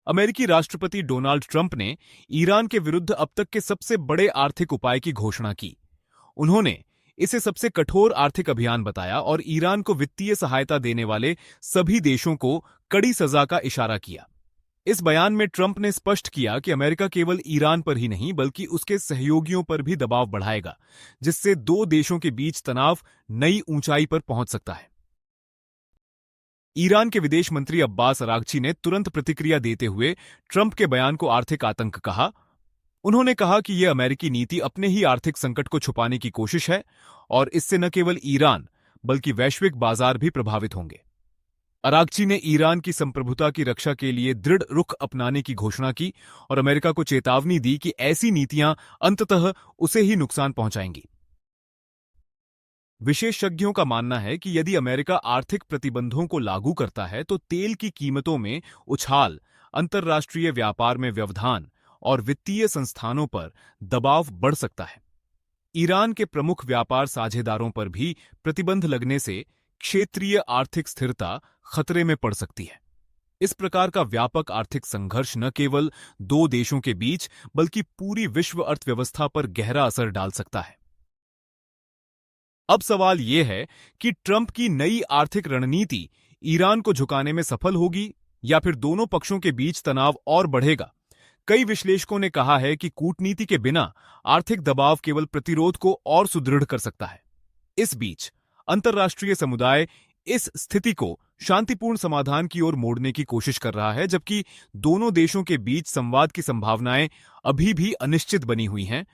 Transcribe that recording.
अमेरिकी राष्ट्रपति Donald Trump ने ईरान के विरुद्ध अब तक के सबसे बड़े आर्थिक उपाय की घोषणा की। उन्होंने इसे सबसे कठोर आर्थिक अभियान बताया और ईरान को वित्तीय सहायता देने वाले सभी देशों को कड़ी सजा का इशारा किया। इस बयान में ट्रंप ने स्पष्ट किया कि अमेरिका केवल ईरान पर ही नहीं बल्कि उसके सहयोगियों पर भी दबाव बढ़ाएगा, जिससे दो देशों के बीच तनाव नई ऊंचाई पर पहुंच सकता है। ईरान के विदेश मंत्री अब्बास अरागची ने तुरंत प्रतिक्रिया देते हुए ट्रंप के बयान को आर्थिक आतंक कहा। उन्होंने कहा कि यह अमेरिकी नीति अपने ही आर्थिक संकट को छुपाने की कोशिश है और इससे न केवल ईरान बल्कि वैश्विक बाजार भी प्रभावित होंगे। अरागची ने ईरान की संप्रभुता की रक्षा के लिए दृढ़ रुख अपनाने की घोषणा की और अमेरिका को चेतावनी दी कि ऐसी नीतियां अंततः उसे ही नुकसान पहुंचाएंगी। विशेषज्ञों का मानना है कि यदि अमेरिका आर्थिक प्रतिबंधों को लागू करता है तो तेल की कीमतों में उछाल, अंतर्राष्ट्रीय व्यापार में व्यवधान और वित्तीय संस्थानों पर दबाव बढ़ सकता है। ईरान के प्रमुख व्यापार साझेदारों पर भी प्रतिबंध लगने से क्षेत्रीय आर्थिक स्थिरता खतरे में पड़ सकती है। इस प्रकार का व्यापक आर्थिक संघर्ष न केवल दो देशों के बीच बल्कि पूरी विश्व अर्थव्यवस्था पर गहरा असर डाल सकता है। अब सवाल यह है कि ट्रंप की नई आर्थिक रणनीति ईरान को झुकाने में सफल होगी या फिर दोनों पक्षों के बीच तनाव और बढ़ेगा। कई विश्लेषकों ने कहा है कि कूटनीति के बिना आर्थिक दबाव केवल प्रतिरोध को और सुदृढ़ कर सकता है। इस बीच अंतर्राष्ट्रीय समुदाय इस स्थिति को शांतिपूर्ण समाधान की ओर मोड़ने की कोशिश कर रहा है, जबकि दोनों देशों के बीच संवाद की संभावनाएं अभी भी अनिश्चित बनी हुई हैं